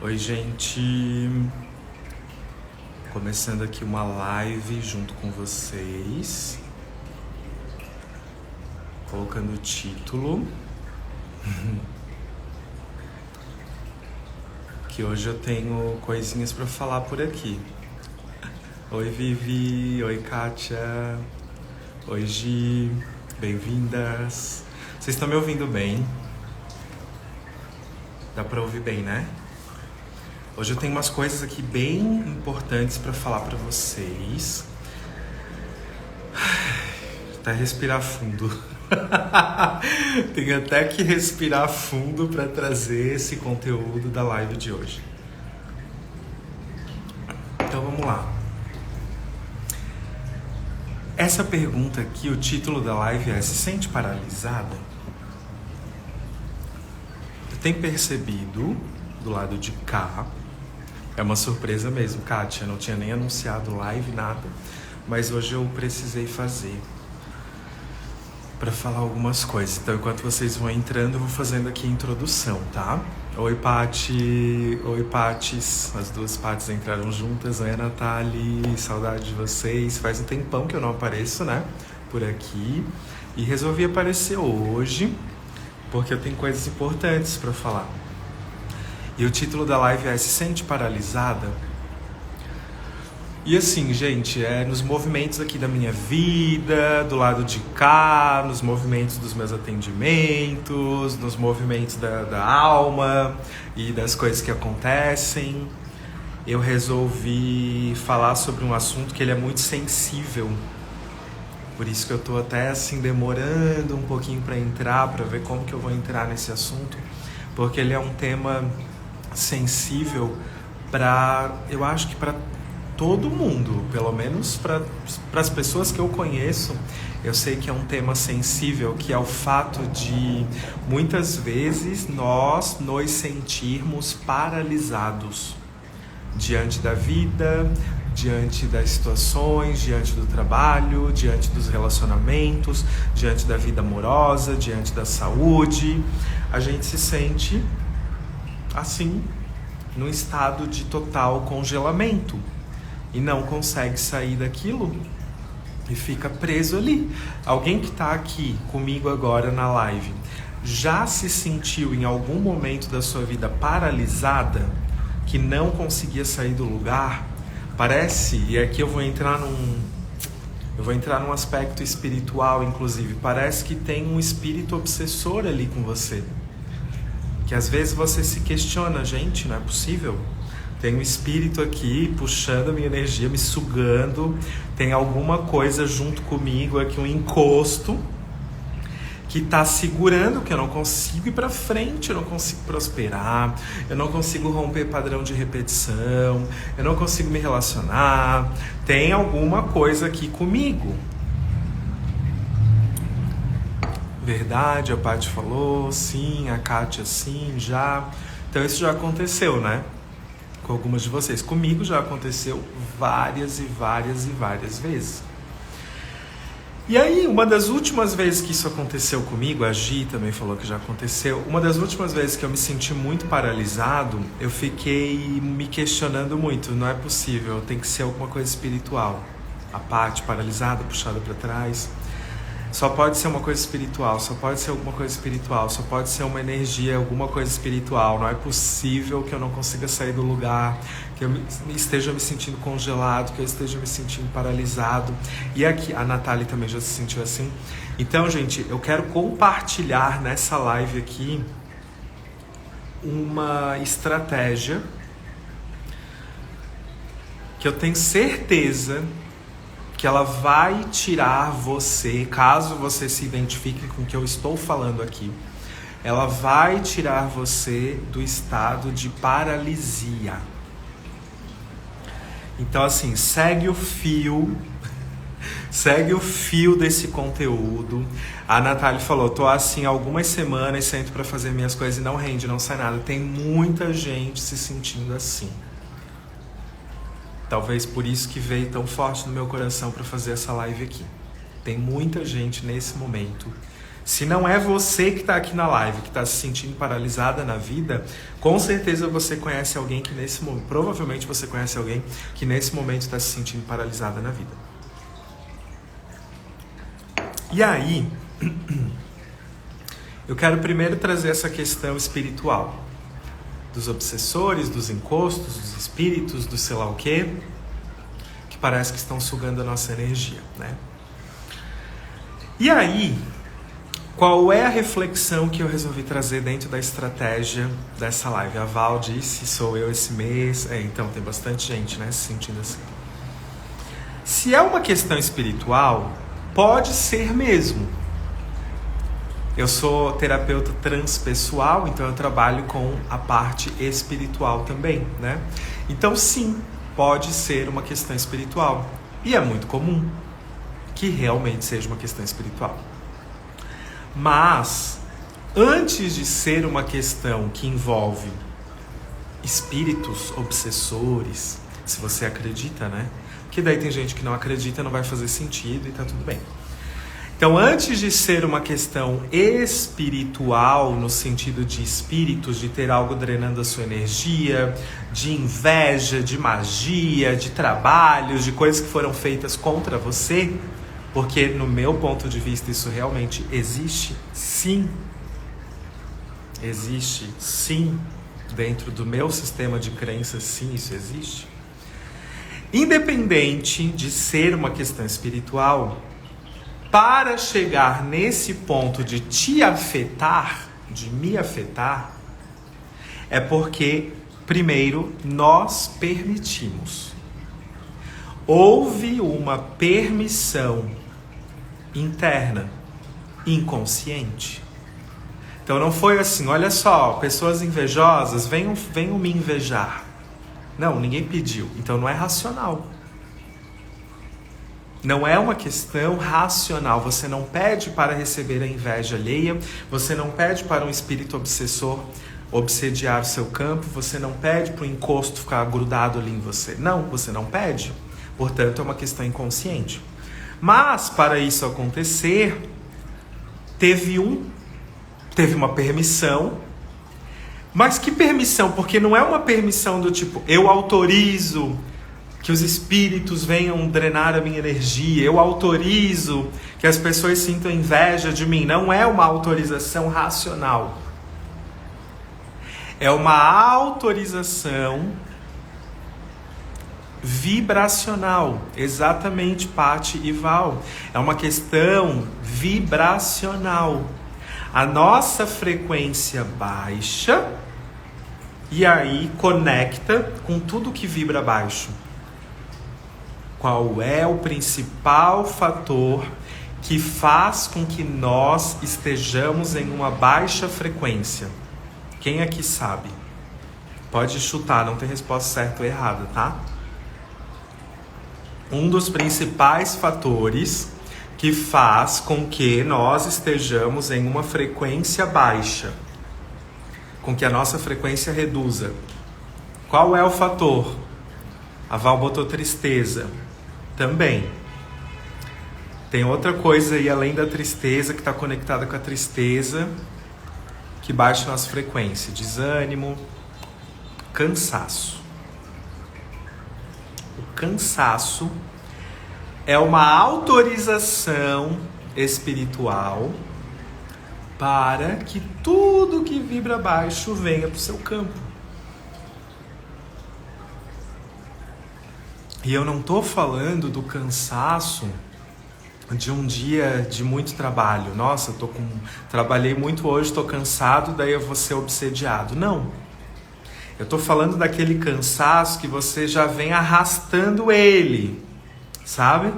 Oi, gente. Começando aqui uma live junto com vocês. Colocando o título. Que hoje eu tenho coisinhas pra falar por aqui. Oi, Vivi. Oi, Kátia. Oi, Gi. Bem-vindas. Vocês estão me ouvindo bem? Dá pra ouvir bem, né? Hoje eu tenho umas coisas aqui bem importantes pra falar pra vocês. Até respirar fundo. Tenho até que respirar fundo pra trazer esse conteúdo da live de hoje. Então vamos lá. Essa pergunta aqui, o título da live é: se sente paralisada? Eu tenho percebido do lado de cá. É uma surpresa mesmo, Kátia. Não tinha nem anunciado live, nada. Mas hoje eu precisei fazer para falar algumas coisas. Então, enquanto vocês vão entrando, eu vou fazendo aqui a introdução, tá? Oi, Pati. Oi, Patis. As duas Patis entraram juntas. Oi, Natália. Saudade de vocês. Faz um tempão que eu não apareço, né? Por aqui. E resolvi aparecer hoje, porque eu tenho coisas importantes para falar. E o título da live é: se sente paralisada? E assim, gente, nos movimentos aqui da minha vida, do lado de cá, nos movimentos dos meus atendimentos, nos movimentos da alma e das coisas que acontecem, eu resolvi falar sobre um assunto que ele é muito sensível. Por isso que eu tô até assim demorando um pouquinho para entrar, para ver como que eu vou entrar nesse assunto, porque ele é um tema sensível eu acho que para todo mundo, pelo menos para as pessoas que eu conheço. Eu sei que é um tema sensível, que é o fato de muitas vezes nós nos sentirmos paralisados diante da vida, diante das situações, diante do trabalho, diante dos relacionamentos, diante da vida amorosa, diante da saúde. A gente se sente assim, num estado de total congelamento e não consegue sair daquilo e fica preso ali. Alguém que está aqui comigo agora na live já se sentiu em algum momento da sua vida paralisada, que não conseguia sair do lugar? Parece, e aqui eu vou entrar num aspecto espiritual, inclusive, parece que tem um espírito obsessor ali com você. Que às vezes você se questiona: gente, não é possível. Tem um espírito aqui puxando a minha energia, me sugando. Tem alguma coisa junto comigo aqui, um encosto, que está segurando, que eu não consigo ir para frente, eu não consigo prosperar, eu não consigo romper padrão de repetição, eu não consigo me relacionar. Tem alguma coisa aqui comigo. Verdade, a Paty falou, sim, a Kátia sim, já. Então isso já aconteceu, né? Com algumas de vocês. Comigo já aconteceu várias e várias e várias vezes. E aí, uma das últimas vezes que isso aconteceu comigo, a Gi também falou que já aconteceu, uma das últimas vezes que eu me senti muito paralisado, eu fiquei me questionando muito: não é possível, tem que ser alguma coisa espiritual. A Paty paralisada, puxada para trás. Só pode ser uma coisa espiritual, só pode ser alguma coisa espiritual, só pode ser uma energia, alguma coisa espiritual. Não é possível que eu não consiga sair do lugar, que eu esteja me sentindo congelado, que eu esteja me sentindo paralisado. E aqui, a Natália também já se sentiu assim. Então, gente, eu quero compartilhar nessa live aqui uma estratégia que eu tenho certeza que ela vai tirar você, caso você se identifique com o que eu estou falando aqui, ela vai tirar você do estado de paralisia. Então, assim, segue o fio desse conteúdo. A Natália falou: tô assim algumas semanas, sento pra fazer minhas coisas e não rende, não sai nada. Tem muita gente se sentindo assim. Talvez por isso que veio tão forte no meu coração para fazer essa live aqui. Tem muita gente nesse momento. Se não é você que está aqui na live, que está se sentindo paralisada na vida, com certeza você conhece alguém que nesse momento, provavelmente você conhece alguém que nesse momento está se sentindo paralisada na vida. E aí, eu quero primeiro trazer essa questão espiritual. Dos obsessores, dos encostos, dos espíritos, do sei lá o quê, que parece que estão sugando a nossa energia, né? E aí, qual é a reflexão que eu resolvi trazer dentro da estratégia dessa live? A Val disse, sou eu esse mês. Então tem bastante gente, né, se sentindo assim. Se é uma questão espiritual, pode ser mesmo. Eu sou terapeuta transpessoal, então eu trabalho com a parte espiritual também, né? Então sim, pode ser uma questão espiritual. E é muito comum que realmente seja uma questão espiritual. Mas, antes de ser uma questão que envolve espíritos obsessores, se você acredita, né? Porque daí tem gente que não acredita, não vai fazer sentido e tá tudo bem. Então, antes de ser uma questão espiritual, no sentido de espíritos, de ter algo drenando a sua energia, de inveja, de magia, de trabalhos, de coisas que foram feitas contra você, porque no meu ponto de vista isso realmente existe, sim. Existe, sim. Dentro do meu sistema de crenças, sim, isso existe. Independente de ser uma questão espiritual, para chegar nesse ponto de te afetar, de me afetar, é porque, primeiro, nós permitimos. Houve uma permissão interna, inconsciente. Então não foi assim, olha só, pessoas invejosas, venham me invejar. Não, ninguém pediu, então não é racional. Não é uma questão racional. Você não pede para receber a inveja alheia. Você não pede para um espírito obsessor obsediar o seu campo. Você não pede para o encosto ficar grudado ali em você. Não, você não pede. Portanto, é uma questão inconsciente. Mas, para isso acontecer, teve uma permissão. Mas que permissão? Porque não é uma permissão do tipo, eu autorizo que os espíritos venham drenar a minha energia, eu autorizo que as pessoas sintam inveja de mim. Não é uma autorização racional. É uma autorização vibracional. Exatamente, Paty e Val. É uma questão vibracional. A nossa frequência baixa e aí conecta com tudo que vibra baixo. Qual é o principal fator que faz com que nós estejamos em uma baixa frequência? Quem aqui sabe? Pode chutar, não tem resposta certa ou errada, tá? Um dos principais fatores que faz com que nós estejamos em uma frequência baixa, com que a nossa frequência reduza. Qual é o fator? A Val botou tristeza. Também. Tem outra coisa aí além da tristeza que está conectada com a tristeza que baixa a nossa frequência. Desânimo, cansaço. O cansaço é uma autorização espiritual para que tudo que vibra baixo venha para o seu campo. E eu não estou falando do cansaço de um dia de muito trabalho. Nossa, trabalhei muito hoje, estou cansado, daí eu vou ser obsediado. Não. Eu estou falando daquele cansaço que você já vem arrastando ele, sabe?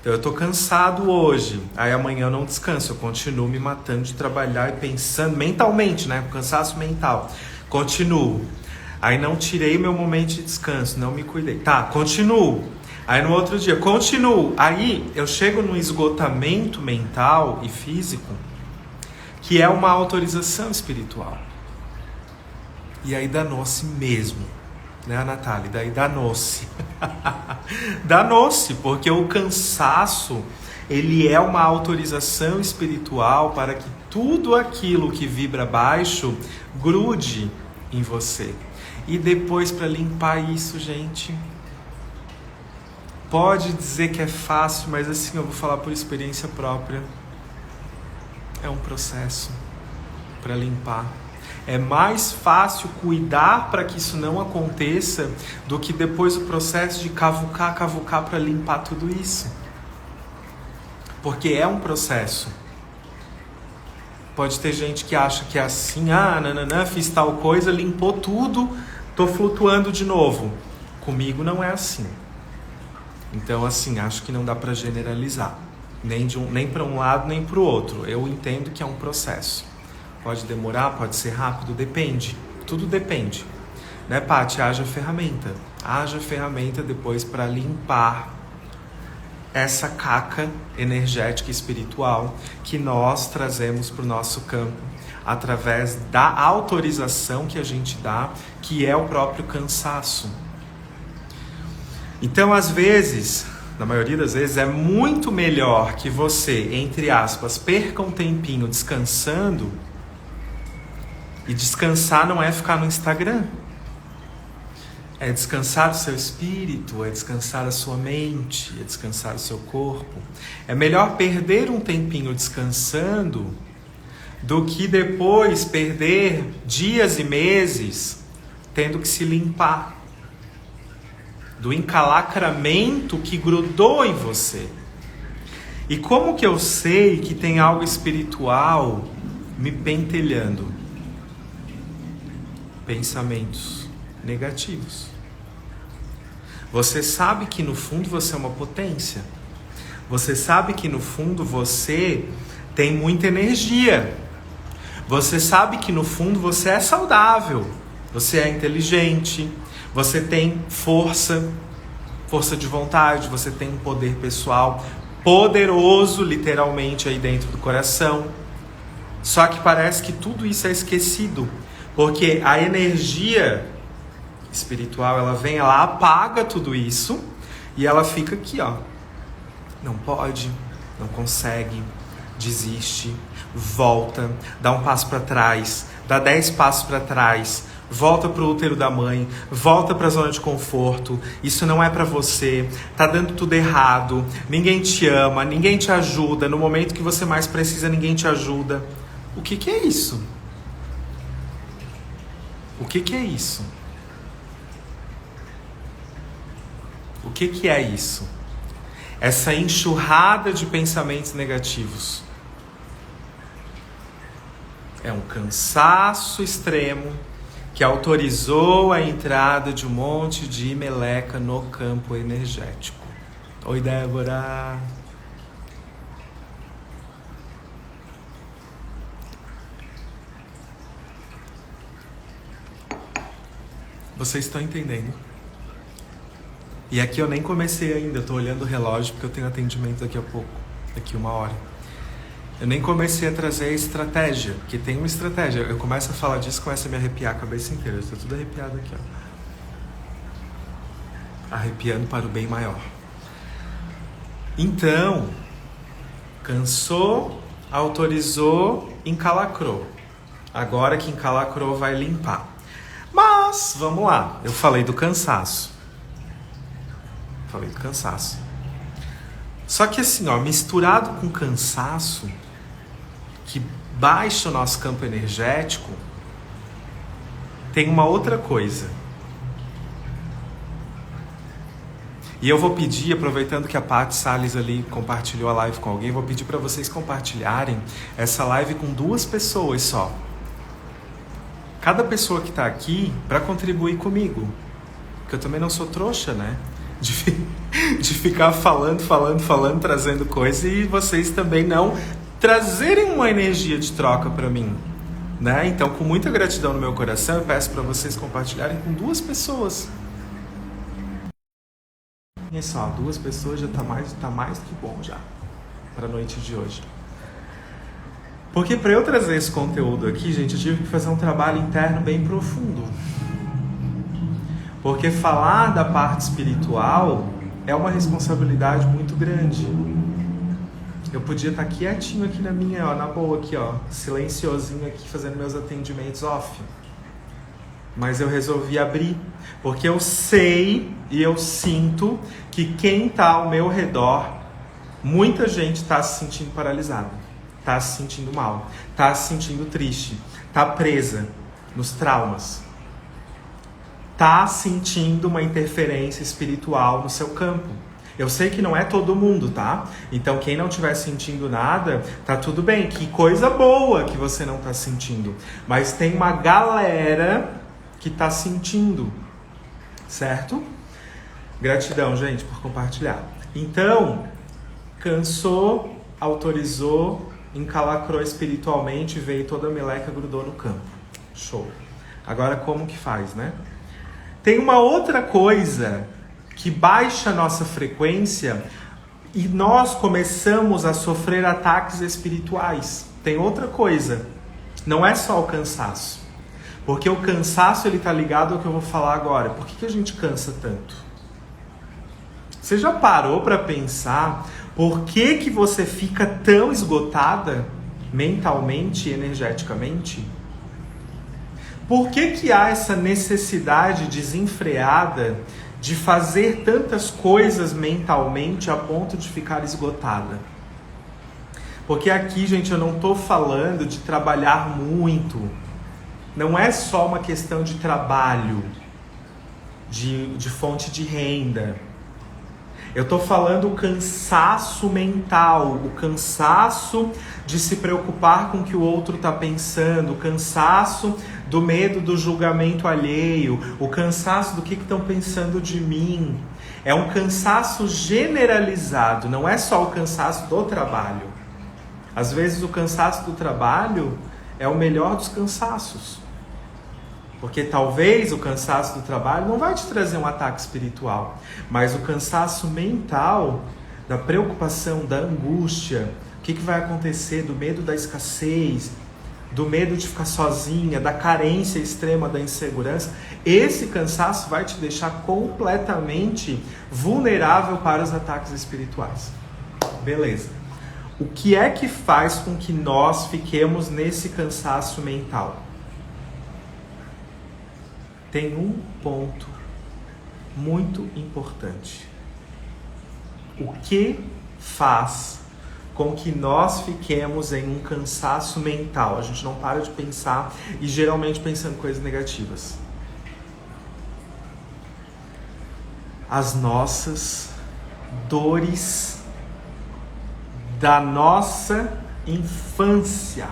Então eu estou cansado hoje, aí amanhã eu não descanso, eu continuo me matando de trabalhar e pensando mentalmente, né? Cansaço mental. Continuo. Aí não tirei meu momento de descanso, não me cuidei. Tá, continuo. Aí no outro dia, continuo. Aí eu chego num esgotamento mental e físico que é uma autorização espiritual. E aí danou-se mesmo, né, Natália? Daí danou-se. Danou-se, porque o cansaço, ele é uma autorização espiritual para que tudo aquilo que vibra baixo grude em você. E depois, para limpar isso, gente, pode dizer que é fácil, mas assim, eu vou falar por experiência própria. É um processo para limpar. É mais fácil cuidar para que isso não aconteça do que depois o processo de cavucar para limpar tudo isso. Porque é um processo. Pode ter gente que acha que é assim, fiz tal coisa, limpou tudo, tô flutuando de novo. Comigo não é assim. Então, assim, acho que não dá para generalizar. Nem para um lado, nem para o outro. Eu entendo que é um processo. Pode demorar, pode ser rápido, depende. Tudo depende. Né, Paty? Haja ferramenta. Haja ferramenta depois para limpar essa caca energética e espiritual que nós trazemos para o nosso campo através da autorização que a gente dá, que é o próprio cansaço. Então, às vezes, na maioria das vezes, é muito melhor que você, entre aspas, perca um tempinho descansando. E descansar não é ficar no Instagram. É descansar o seu espírito, é descansar a sua mente, é descansar o seu corpo. É melhor perder um tempinho descansando do que depois perder dias e meses tendo que se limpar do encalacramento que grudou em você. E como que eu sei que tem algo espiritual me pentelhando? Pensamentos negativos. Você sabe que no fundo você é uma potência. Você sabe que no fundo você tem muita energia. Você sabe que no fundo você é saudável. Você é inteligente. Você tem força de vontade. Você tem um poder pessoal poderoso, literalmente, aí dentro do coração. Só que parece que tudo isso é esquecido. Porque a energia espiritual, ela vem, ela apaga tudo isso e ela fica aqui, ó. Não pode, não consegue, desiste, volta, dá um passo para trás, dá 10 passos para trás, volta pro útero da mãe, volta para a zona de conforto. Isso não é para você, tá dando tudo errado, ninguém te ama, ninguém te ajuda, no momento que você mais precisa, ninguém te ajuda. O que é isso? O que é isso? O que é isso? Essa enxurrada de pensamentos negativos. É um cansaço extremo que autorizou a entrada de um monte de meleca no campo energético. Oi, Débora! Vocês estão entendendo? E aqui eu nem comecei ainda, eu tô olhando o relógio porque eu tenho atendimento daqui a pouco, daqui 1 hora. Eu nem comecei a trazer a estratégia, porque tem uma estratégia. Eu começo a falar disso, começa a me arrepiar a cabeça inteira. Eu tô tudo arrepiado aqui, ó. Arrepiando para o bem maior. Então, cansou, autorizou, encalacrou. Agora que encalacrou, vai limpar. Mas, vamos lá, eu falei do cansaço. Só que assim, ó, misturado com cansaço, que baixa o nosso campo energético, tem uma outra coisa. E eu vou pedir, aproveitando que a Paty Salles ali compartilhou a live com alguém, vou pedir para vocês compartilharem essa live com 2 pessoas só. Cada pessoa que está aqui para contribuir comigo. Porque eu também não sou trouxa, né? De ficar falando, trazendo coisa e vocês também não trazerem uma energia de troca para mim, né? Então, com muita gratidão no meu coração, eu peço para vocês compartilharem com 2 pessoas. E só, 2 pessoas já tá mais do que bom já para a noite de hoje. Porque para eu trazer esse conteúdo aqui, gente, eu tive que fazer um trabalho interno bem profundo. Porque falar da parte espiritual é uma responsabilidade muito grande. Eu podia estar quietinho aqui na minha, ó, na boa aqui, ó, silenciosinho aqui, fazendo meus atendimentos off. Mas eu resolvi abrir, porque eu sei e eu sinto que quem está ao meu redor, muita gente está se sentindo paralisada, está se sentindo mal, está se sentindo triste, está presa nos traumas, está sentindo uma interferência espiritual no seu campo. Eu sei que não é todo mundo, tá? Então quem não estiver sentindo nada, tá tudo bem. Que coisa boa que você não tá sentindo. Mas tem uma galera que tá sentindo, certo? Gratidão, gente, por compartilhar. Então, cansou, autorizou, encalacrou espiritualmente, veio toda a meleca, grudou no campo. Show. Agora como que faz, né? Tem uma outra coisa que baixa a nossa frequência e nós começamos a sofrer ataques espirituais. Tem outra coisa, não é só o cansaço. Porque o cansaço ele tá ligado ao que eu vou falar agora. Por que a gente cansa tanto? Você já parou para pensar por que você fica tão esgotada mentalmente e energeticamente? Por que há essa necessidade desenfreada de fazer tantas coisas mentalmente a ponto de ficar esgotada? Porque aqui, gente, eu não estou falando de trabalhar muito. Não é só uma questão de trabalho, de fonte de renda. Eu estou falando o cansaço mental, o cansaço de se preocupar com o que o outro está pensando, o cansaço do medo do julgamento alheio, o cansaço do que estão pensando de mim. É um cansaço generalizado, não é só o cansaço do trabalho. Às vezes o cansaço do trabalho é o melhor dos cansaços. Porque talvez o cansaço do trabalho não vai te trazer um ataque espiritual, mas o cansaço mental, da preocupação, da angústia, o que vai acontecer, do medo da escassez, do medo de ficar sozinha, da carência extrema, da insegurança, esse cansaço vai te deixar completamente vulnerável para os ataques espirituais. Beleza. O que é que faz com que nós fiquemos nesse cansaço mental? Tem um ponto muito importante. O que faz com que nós fiquemos em um cansaço mental? A gente não para de pensar e geralmente pensando coisas negativas. As nossas dores da nossa infância.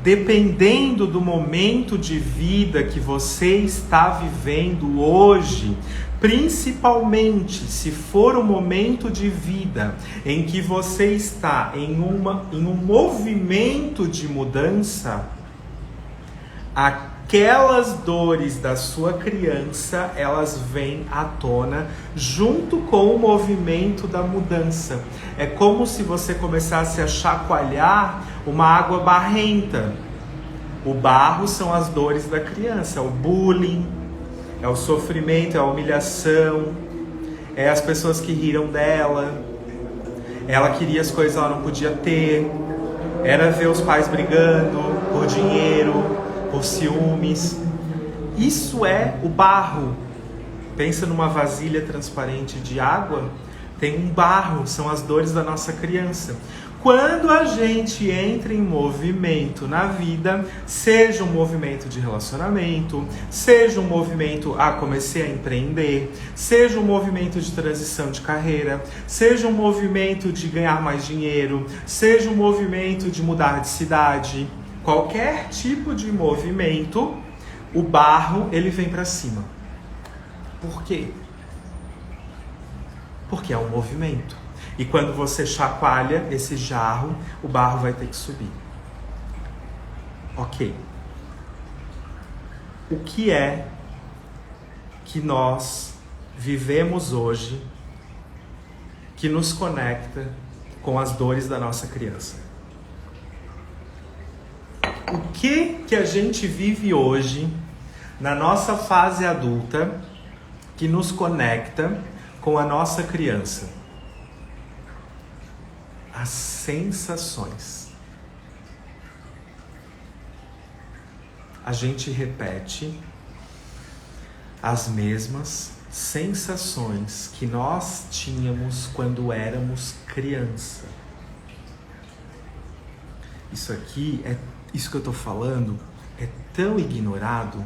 Dependendo do momento de vida que você está vivendo hoje, principalmente se for um momento de vida em que você está em um movimento de mudança, aquelas dores da sua criança, elas vêm à tona junto com o movimento da mudança. É como se você começasse a chacoalhar uma água barrenta. O barro são as dores da criança, é o bullying, é o sofrimento, é a humilhação, é as pessoas que riram dela, ela queria as coisas que ela não podia ter, era ver os pais brigando por dinheiro, por ciúmes. Isso é o barro. Pensa numa vasilha transparente de água, tem um barro, são as dores da nossa criança. Quando a gente entra em movimento na vida, seja um movimento de relacionamento, seja um movimento, comecei a empreender, seja um movimento de transição de carreira, seja um movimento de ganhar mais dinheiro, seja um movimento de mudar de cidade, qualquer tipo de movimento, o barro, ele vem para cima. Por quê? Porque é um movimento. E quando você chacoalha esse jarro, o barro vai ter que subir. Ok. O que é que nós vivemos hoje que nos conecta com as dores da nossa criança? O que a gente vive hoje na nossa fase adulta que nos conecta com a nossa criança? As sensações. A gente repete as mesmas sensações que nós tínhamos quando éramos criança. Isso aqui, isso que eu tô falando, é tão ignorado,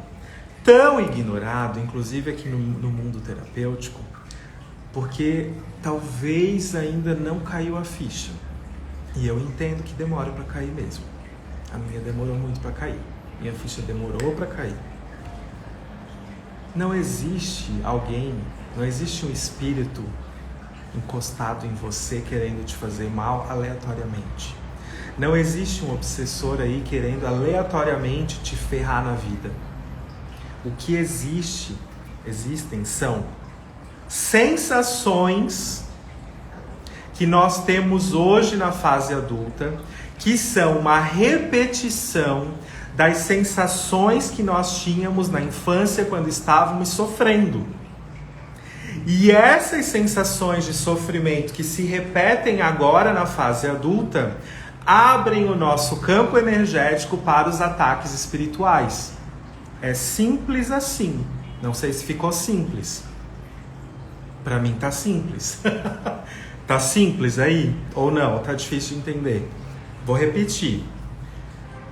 inclusive aqui no mundo terapêutico, porque talvez ainda não caiu a ficha. E eu entendo que demora para cair mesmo. A minha demorou muito para cair. Minha ficha demorou para cair. Não existe alguém, não existe um espírito encostado em você querendo te fazer mal aleatoriamente. Não existe um obsessor aí querendo aleatoriamente te ferrar na vida. O que existem são sensações que nós temos hoje na fase adulta, que são uma repetição das sensações que nós tínhamos na infância quando estávamos sofrendo. E essas sensações de sofrimento que se repetem agora na fase adulta abrem o nosso campo energético para os ataques espirituais. É simples assim. Não sei se ficou simples. Para mim tá simples. Tá simples aí? Ou não? Tá difícil de entender. Vou repetir.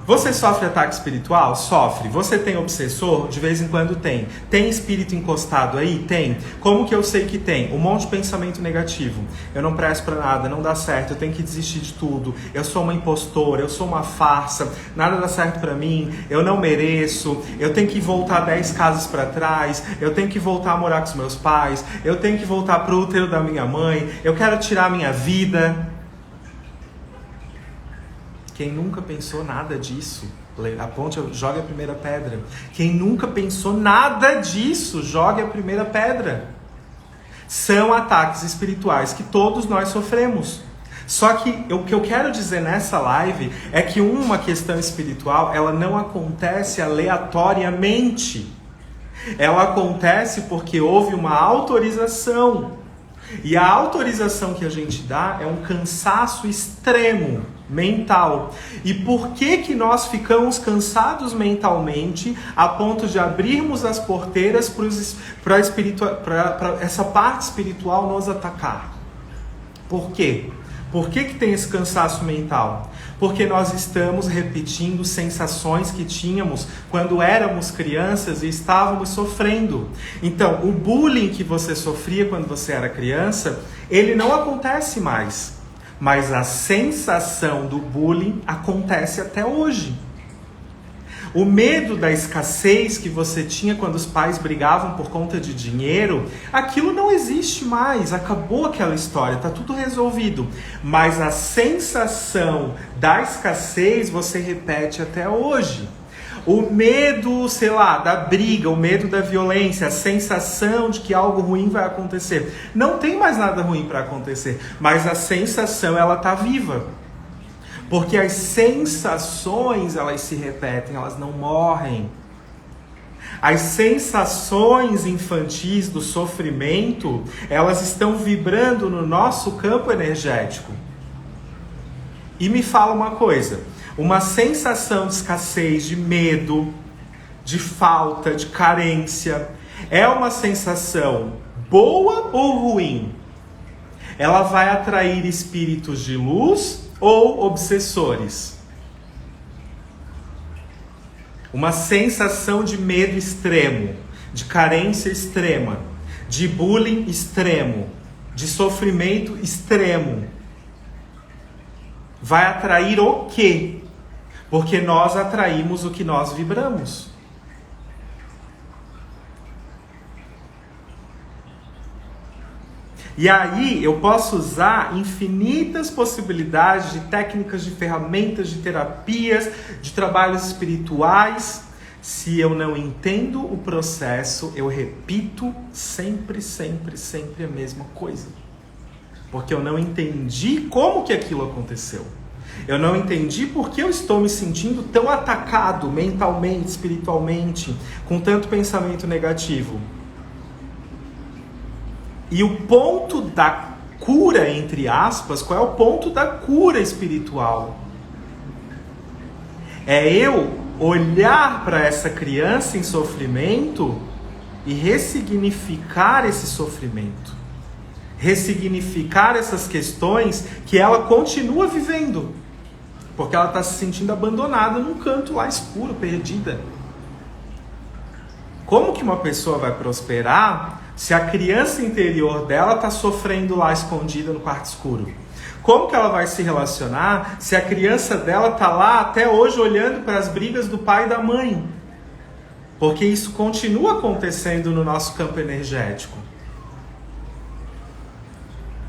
Você sofre ataque espiritual? Sofre. Você tem obsessor? De vez em quando tem. Tem espírito encostado aí? Tem. Como que eu sei que tem? Um monte de pensamento negativo. Eu não presto pra nada, não dá certo, eu tenho que desistir de tudo. Eu sou uma impostora, eu sou uma farsa, nada dá certo pra mim, eu não mereço, eu tenho que voltar 10 casas pra trás, eu tenho que voltar a morar com os meus pais, eu tenho que voltar pro útero da minha mãe, eu quero tirar a minha vida. Quem nunca pensou nada disso, jogue a primeira pedra. Quem nunca pensou nada disso, jogue a primeira pedra. São ataques espirituais que todos nós sofremos. Só que o que eu quero dizer nessa live é que uma questão espiritual, ela não acontece aleatoriamente. Ela acontece porque houve uma autorização. E a autorização que a gente dá é um cansaço extremo mental. E por que nós ficamos cansados mentalmente a ponto de abrirmos as porteiras para essa parte espiritual nos atacar? Por quê? Por que tem esse cansaço mental? Porque nós estamos repetindo sensações que tínhamos quando éramos crianças e estávamos sofrendo. Então, o bullying que você sofria quando você era criança, ele não acontece mais. Mas a sensação do bullying acontece até hoje. O medo da escassez que você tinha quando os pais brigavam por conta de dinheiro, aquilo não existe mais, acabou aquela história, está tudo resolvido. Mas a sensação da escassez você repete até hoje. O medo, da briga, o medo da violência, a sensação de que algo ruim vai acontecer. Não tem mais nada ruim para acontecer, mas a sensação, ela está viva. Porque as sensações, elas se repetem, elas não morrem. As sensações infantis do sofrimento, elas estão vibrando no nosso campo energético. E me fala uma coisa, uma sensação de escassez, de medo, de falta, de carência, é uma sensação boa ou ruim? Ela vai atrair espíritos de luz ou obsessores? Uma sensação de medo extremo, de carência extrema, de bullying extremo, de sofrimento extremo, vai atrair o quê? Porque nós atraímos o que nós vibramos. E aí eu posso usar infinitas possibilidades de técnicas, de ferramentas, de terapias, de trabalhos espirituais. Se eu não entendo o processo, eu repito sempre a mesma coisa. Porque eu não entendi como que aquilo aconteceu. Eu não entendi por que eu estou me sentindo tão atacado mentalmente, espiritualmente, com tanto pensamento negativo. E o ponto da cura, entre aspas, qual é o ponto da cura espiritual? É eu olhar para essa criança em sofrimento e ressignificar esse sofrimento. Ressignificar essas questões que ela continua vivendo. Porque ela está se sentindo abandonada num canto lá escuro, perdida. Como que uma pessoa vai prosperar se a criança interior dela está sofrendo lá escondida no quarto escuro? Como que ela vai se relacionar se a criança dela está lá até hoje olhando para as brigas do pai e da mãe? Porque isso continua acontecendo no nosso campo energético.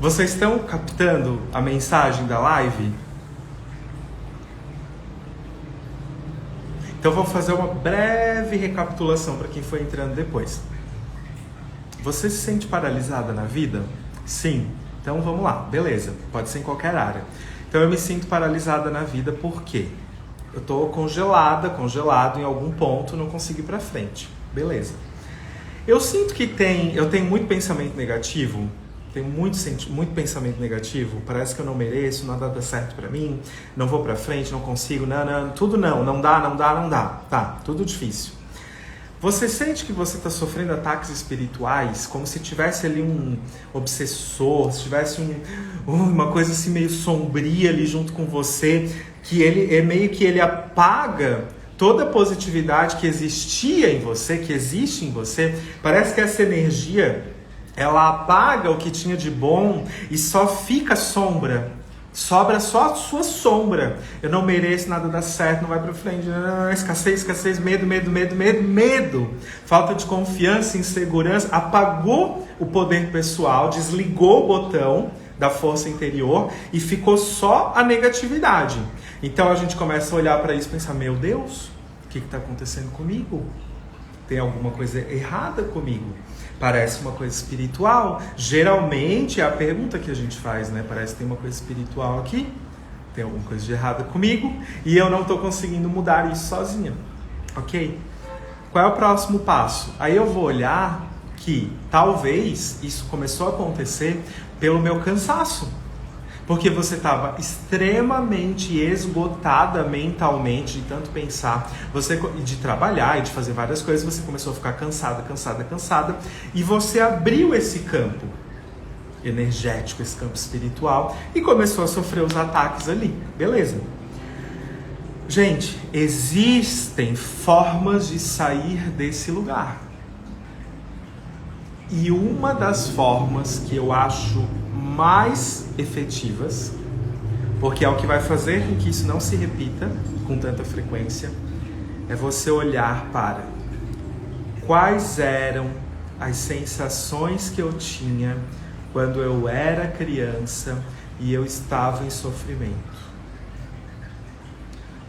Vocês estão captando a mensagem da live? Então eu vou fazer uma breve recapitulação para quem foi entrando depois. Você se sente paralisada na vida? Sim. Então vamos lá, beleza. Pode ser em qualquer área. Então eu me sinto paralisada na vida por quê? Eu estou congelado em algum ponto, não consigo ir para frente. Beleza. Eu sinto que eu tenho muito pensamento negativo. Tenho muito pensamento negativo. Parece que eu não mereço, nada dá certo pra mim. Não vou pra frente, não consigo. Não dá. Tá, tudo difícil. Você sente que você está sofrendo ataques espirituais, como se tivesse ali um obsessor, se tivesse uma coisa assim meio sombria ali junto com você, que ele apaga toda a positividade que existia em você, que existe em você. Parece que essa energia, ela apaga o que tinha de bom e só fica sombra. Sobra só a sua sombra. Eu não mereço, nada dá certo, não vai pra frente. Escassez, medo. Falta de confiança, insegurança. Apagou o poder pessoal, desligou o botão da força interior e ficou só a negatividade. Então a gente começa a olhar para isso e pensar, meu Deus, o que está acontecendo comigo? Tem alguma coisa errada comigo? Parece uma coisa espiritual. Geralmente é a pergunta que a gente faz, né? Parece que tem uma coisa espiritual aqui, tem alguma coisa de errada comigo e eu não estou conseguindo mudar isso sozinha. Ok? Qual é o próximo passo? Aí eu vou olhar que talvez isso começou a acontecer pelo meu cansaço. Porque você estava extremamente esgotada mentalmente de tanto pensar, de trabalhar e de fazer várias coisas, você começou a ficar cansada, e você abriu esse campo energético, esse campo espiritual, e começou a sofrer os ataques ali. Beleza. Gente, existem formas de sair desse lugar. E uma das formas que eu acho mais efetivas, porque é o que vai fazer com que isso não se repita com tanta frequência, é você olhar para quais eram as sensações que eu tinha quando eu era criança e eu estava em sofrimento.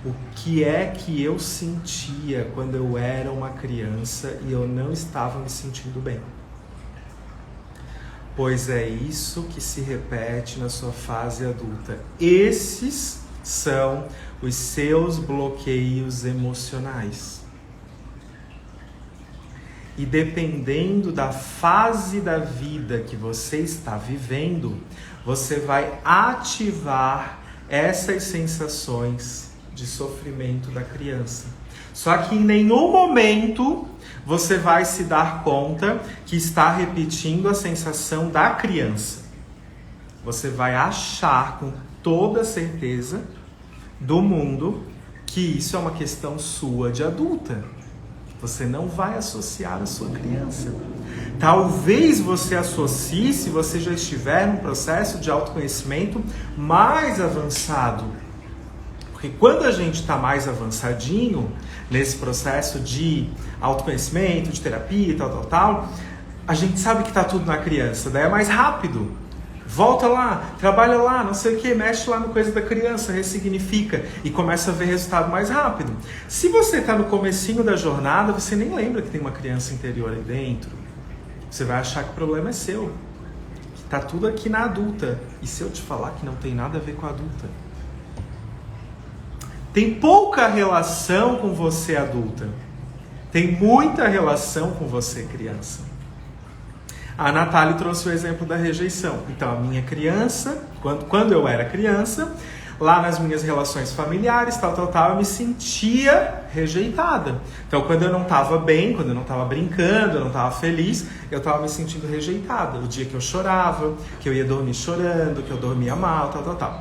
O que é que eu sentia quando eu era uma criança e eu não estava me sentindo bem? Pois é isso que se repete na sua fase adulta. Esses são os seus bloqueios emocionais. E dependendo da fase da vida que você está vivendo, você vai ativar essas sensações de sofrimento da criança. Só que em nenhum momento você vai se dar conta que está repetindo a sensação da criança. Você vai achar com toda a certeza do mundo que isso é uma questão sua de adulta. Você não vai associar a sua criança. Talvez você associe se você já estiver num processo de autoconhecimento mais avançado. Porque quando a gente está mais avançadinho nesse processo de autoconhecimento, de terapia e tal, a gente sabe que está tudo na criança, daí é mais rápido. Volta lá, trabalha lá, não sei o que, mexe lá no coisa da criança, ressignifica e começa a ver resultado mais rápido. Se você está no comecinho da jornada, você nem lembra que tem uma criança interior aí dentro. Você vai achar que o problema é seu, que está tudo aqui na adulta. E se eu te falar que não tem nada a ver com a adulta? tem pouca relação com você adulta. Tem muita relação com você criança. A Natália trouxe o exemplo da rejeição. Então, a minha criança, quando eu era criança, lá nas minhas relações familiares, eu me sentia rejeitada. Então, quando eu não estava bem, quando eu não estava brincando, eu não estava feliz, eu estava me sentindo rejeitada. O dia que eu chorava, que eu ia dormir chorando, que eu dormia mal,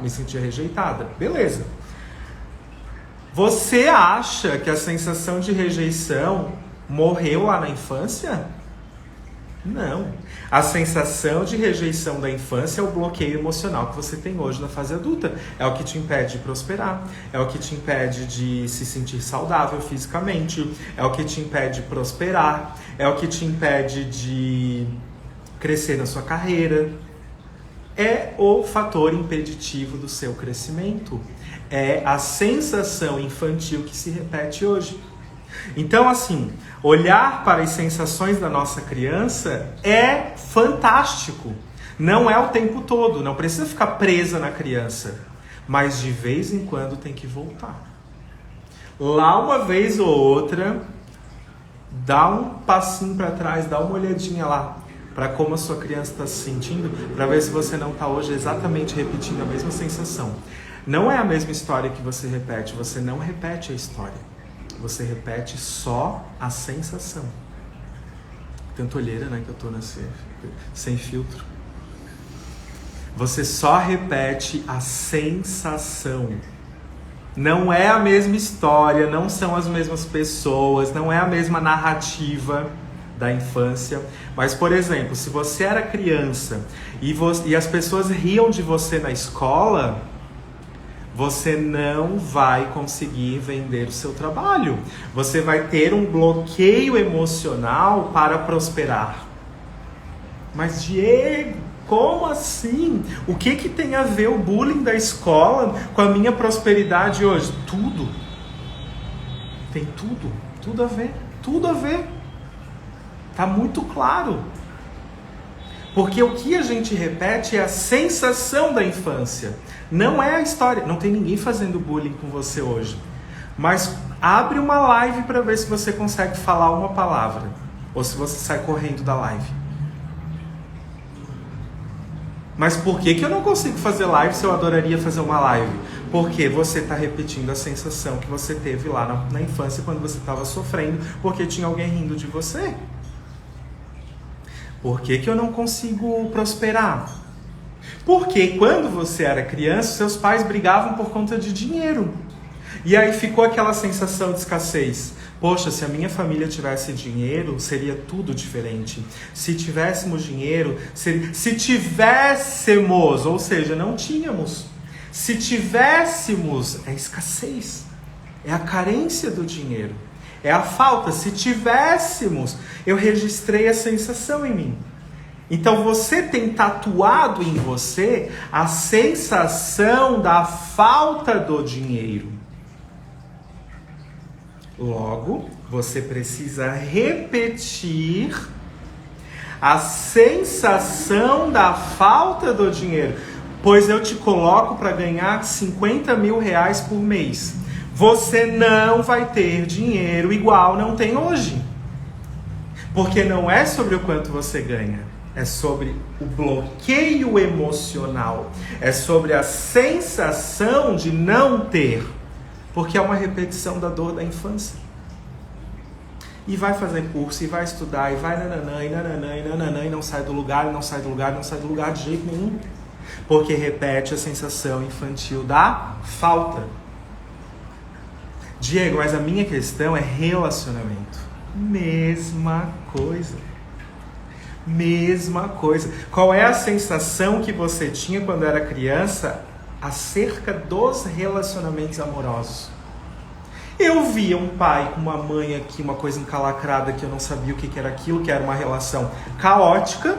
me sentia rejeitada. Beleza. Você acha que a sensação de rejeição morreu lá na infância? Não. A sensação de rejeição da infância é o bloqueio emocional que você tem hoje na fase adulta. É o que te impede de prosperar, é o que te impede de se sentir saudável fisicamente, é o que te impede de prosperar, é o que te impede de crescer na sua carreira. É o fator impeditivo do seu crescimento. É a sensação infantil que se repete hoje. Então, assim, olhar para as sensações da nossa criança é fantástico. Não é o tempo todo, não precisa ficar presa na criança. Mas de vez em quando tem que voltar. Lá uma vez ou outra, dá um passinho para trás, dá uma olhadinha lá para como a sua criança está se sentindo, para ver se você não está hoje exatamente repetindo a mesma sensação. Não é a mesma história que você repete, você não repete a história. Você repete só a sensação. Tanta olheira, né, que eu tô sem filtro. Você só repete a sensação. Não é a mesma história, não são as mesmas pessoas, não é a mesma narrativa da infância. Mas, por exemplo, se você era criança e as pessoas riam de você na escola, você não vai conseguir vender o seu trabalho. Você vai ter um bloqueio emocional para prosperar. Mas, Diego, como assim? O que tem a ver o bullying da escola com a minha prosperidade hoje? Tudo. Tem tudo. Tudo a ver. Tudo a ver. Tá muito claro. Porque o que a gente repete é a sensação da infância. Não é a história. Não tem ninguém fazendo bullying com você hoje. Mas abre uma live para ver se você consegue falar uma palavra. Ou se você sai correndo da live. Mas por que eu não consigo fazer live se eu adoraria fazer uma live? Porque você está repetindo a sensação que você teve lá na infância quando você estava sofrendo porque tinha alguém rindo de você. Por que eu não consigo prosperar? Porque quando você era criança, seus pais brigavam por conta de dinheiro. E aí ficou aquela sensação de escassez. Poxa, se a minha família tivesse dinheiro, seria tudo diferente. Se tivéssemos dinheiro, se tivéssemos, ou seja, não tínhamos. Se tivéssemos, é escassez. É a carência do dinheiro. É a falta. Se tivéssemos, eu registrei a sensação em mim. Então você tem tatuado em você a sensação da falta do dinheiro. Logo, você precisa repetir a sensação da falta do dinheiro. Pois eu te coloco para ganhar 50 mil reais por mês. Você não vai ter dinheiro igual não tem hoje. Porque não é sobre o quanto você ganha. É sobre o bloqueio emocional. É sobre a sensação de não ter. Porque é uma repetição da dor da infância. E vai fazer curso, e vai estudar, e vai nananã, e nananã, e nananã, e não sai do lugar, e não sai do lugar, e não sai do lugar de jeito nenhum. Porque repete a sensação infantil da falta. Diego, mas a minha questão é relacionamento. Mesma coisa. Mesma coisa. Qual é a sensação que você tinha quando era criança acerca dos relacionamentos amorosos? Eu via um pai com uma mãe aqui, uma coisa encalacrada que eu não sabia o que era aquilo, que era uma relação caótica.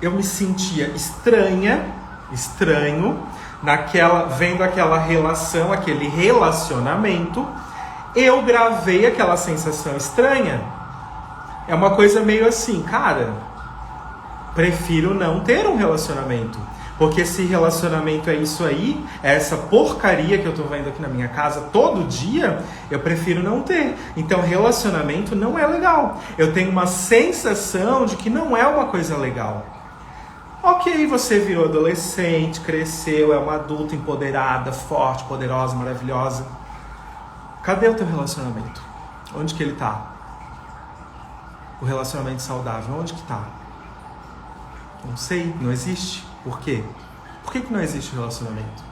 Eu me sentia estranho, vendo aquela relação, aquele relacionamento. Eu gravei aquela sensação estranha. É uma coisa meio assim, cara, prefiro não ter um relacionamento. Porque se relacionamento é isso aí, é essa porcaria que eu tô vendo aqui na minha casa todo dia, eu prefiro não ter. Então relacionamento não é legal. Eu tenho uma sensação de que não é uma coisa legal. Ok, você virou adolescente, cresceu, é uma adulta empoderada, forte, poderosa, maravilhosa. Cadê o teu relacionamento? Onde que ele tá? O relacionamento saudável, onde que tá? Não sei, não existe. Por quê? Por que não existe relacionamento?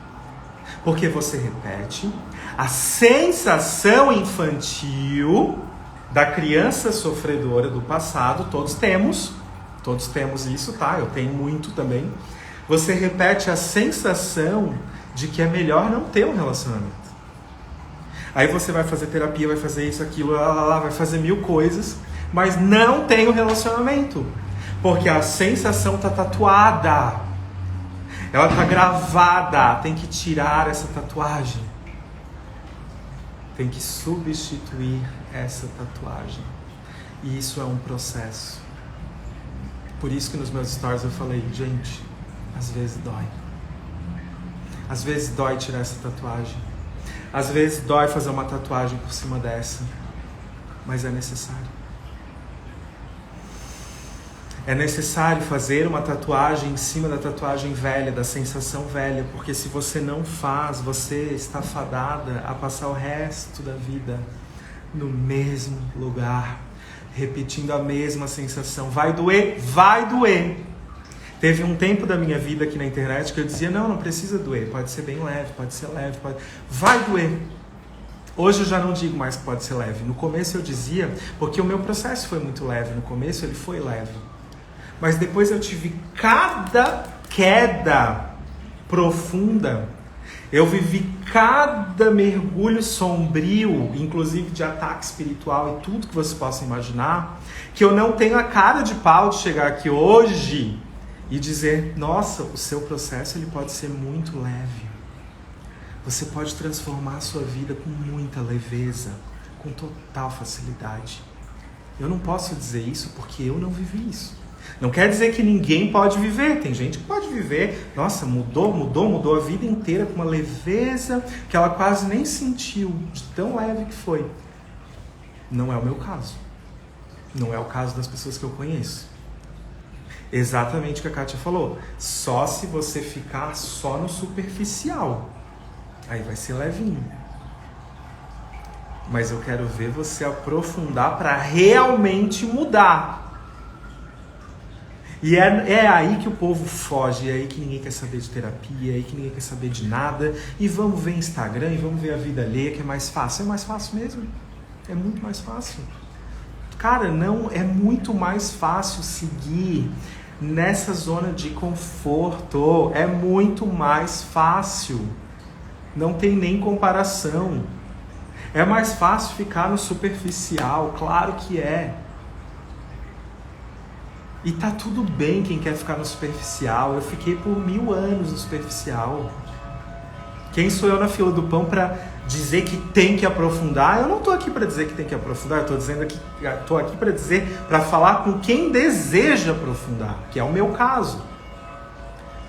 Porque você repete a sensação infantil da criança sofredora do passado. Todos temos isso, tá? Eu tenho muito também. Você repete a sensação de que é melhor não ter um relacionamento. Aí você vai fazer terapia, vai fazer isso, aquilo, vai fazer 1000 coisas, mas não tem um relacionamento. Porque a sensação tá tatuada. Ela tá gravada. Tem que tirar essa tatuagem. Tem que substituir essa tatuagem. E isso é um processo. Por isso que nos meus stories eu falei, gente, às vezes dói. Às vezes dói tirar essa tatuagem. Às vezes dói fazer uma tatuagem por cima dessa. Mas é necessário. É necessário fazer uma tatuagem em cima da tatuagem velha, da sensação velha, porque se você não faz, você está fadada a passar o resto da vida no mesmo lugar, repetindo a mesma sensação. Vai doer? Vai doer! Teve um tempo da minha vida aqui na internet que eu dizia, não precisa doer, pode ser bem leve, pode ser leve, vai doer. Hoje eu já não digo mais que pode ser leve. No começo eu dizia, porque o meu processo foi muito leve, no começo ele foi leve. Mas depois eu tive cada queda profunda, eu vivi cada mergulho sombrio, inclusive de ataque espiritual e tudo que você possa imaginar, que eu não tenho a cara de pau de chegar aqui hoje e dizer, nossa, o seu processo ele pode ser muito leve. Você pode transformar a sua vida com muita leveza, com total facilidade. Eu não posso dizer isso porque eu não vivi isso. Não quer dizer que ninguém pode viver. Tem gente que pode viver, nossa, mudou a vida inteira com uma leveza que ela quase nem sentiu, de tão leve que foi. Não é o meu caso. Não é o caso das pessoas que eu conheço. Exatamente o que a Kátia falou. Só se você ficar só no superficial. Aí vai ser levinho. Mas eu quero ver você aprofundar para realmente mudar. E é aí que o povo foge, é aí que ninguém quer saber de terapia, é aí que ninguém quer saber de nada. E vamos ver Instagram, e vamos ver a vida alheia, que é mais fácil. É mais fácil mesmo. É muito mais fácil. Cara, não, é muito mais fácil seguir nessa zona de conforto. É muito mais fácil. Não tem nem comparação. É mais fácil ficar no superficial, claro que é. E tá tudo bem quem quer ficar no superficial. Eu fiquei por 1000 anos no superficial. Quem sou eu na fila do pão para dizer que tem que aprofundar? Eu não tô aqui para dizer que tem que aprofundar. Eu tô aqui para dizer, para falar com quem deseja aprofundar, que é o meu caso.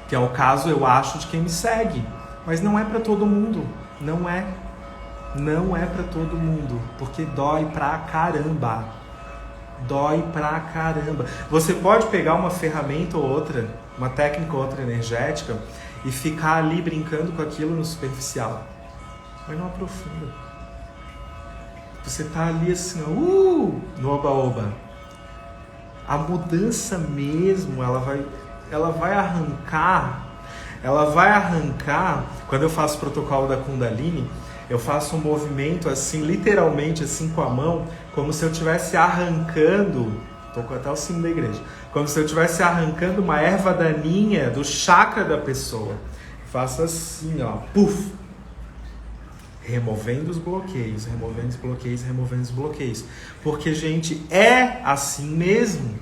Que é o caso, eu acho, de quem me segue. Mas não é para todo mundo. Não é. Não é para todo mundo. Porque dói pra caramba. Dói pra caramba. Você pode pegar uma ferramenta ou outra, uma técnica ou outra energética e ficar ali brincando com aquilo no superficial. Mas não aprofunda. Você tá ali assim, no oba-oba. A mudança mesmo, ela vai arrancar. Quando eu faço o protocolo da Kundalini, eu faço um movimento assim, literalmente assim com a mão, como se eu estivesse arrancando, tô com até o sino da igreja, como se eu estivesse arrancando uma erva daninha do chakra da pessoa. Faço assim, ó, puf, removendo os bloqueios, removendo os bloqueios. Porque, gente, é assim mesmo.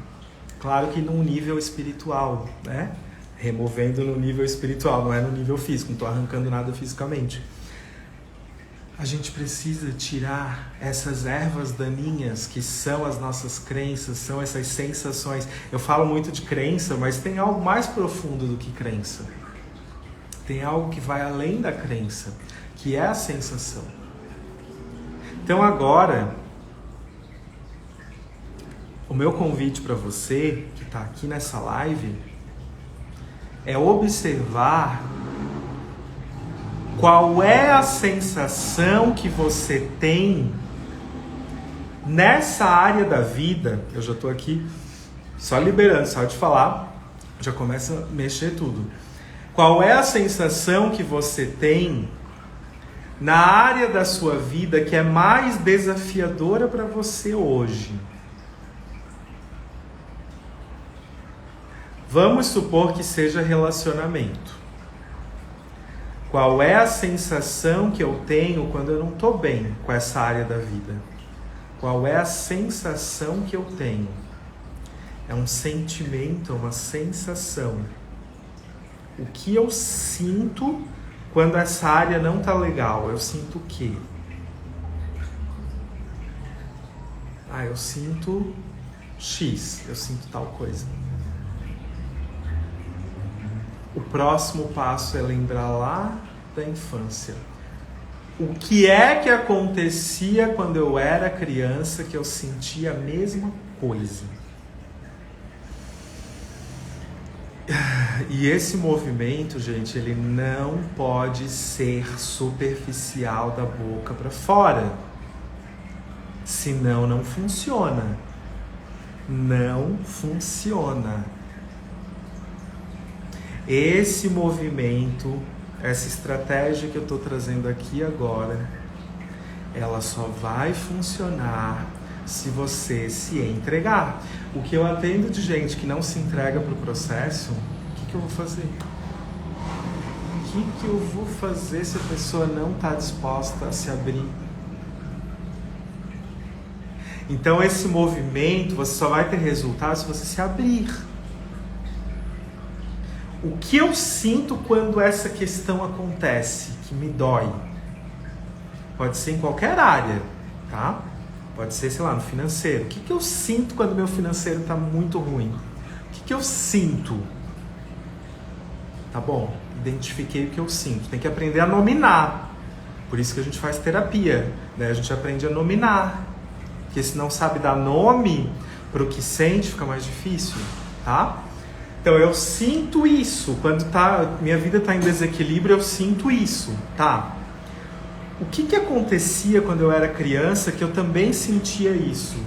Claro que num nível espiritual, né? Removendo no nível espiritual, não é no nível físico, não estou arrancando nada fisicamente. A gente precisa tirar essas ervas daninhas que são as nossas crenças, são essas sensações. Eu falo muito de crença, mas tem algo mais profundo do que crença. Tem algo que vai além da crença, que é a sensação. Então agora, o meu convite para você que está aqui nessa live é observar qual é a sensação que você tem nessa área da vida. Eu já estou aqui só liberando, só de falar, já começa a mexer tudo. Qual é a sensação que você tem na área da sua vida que é mais desafiadora para você hoje? Vamos supor que seja relacionamento. Qual é a sensação que eu tenho quando eu não estou bem com essa área da vida? Qual é a sensação que eu tenho? É um sentimento, é uma sensação. O que eu sinto quando essa área não está legal? Eu sinto o quê? Eu sinto X, eu sinto tal coisa. O próximo passo é lembrar lá da infância. O que é que acontecia quando eu era criança que eu sentia a mesma coisa? E esse movimento, gente, ele não pode ser superficial da boca para fora. Senão não funciona. Não funciona. Esse movimento, essa estratégia que eu estou trazendo aqui agora, ela só vai funcionar se você se entregar. O que eu atendo de gente que não se entrega para o processo, o que eu vou fazer? O que eu vou fazer se a pessoa não está disposta a se abrir? Então esse movimento, você só vai ter resultado se você se abrir. O que eu sinto quando essa questão acontece, que me dói? Pode ser em qualquer área, tá? Pode ser, sei lá, no financeiro. O que eu sinto quando meu financeiro está muito ruim? O que eu sinto? Tá bom, identifiquei o que eu sinto. Tem que aprender a nominar. Por isso que a gente faz terapia, né? A gente aprende a nominar. Porque se não sabe dar nome para o que sente, fica mais difícil, tá? Então eu sinto isso, quando minha vida está em desequilíbrio, eu sinto isso, tá? O que acontecia quando eu era criança que eu também sentia isso?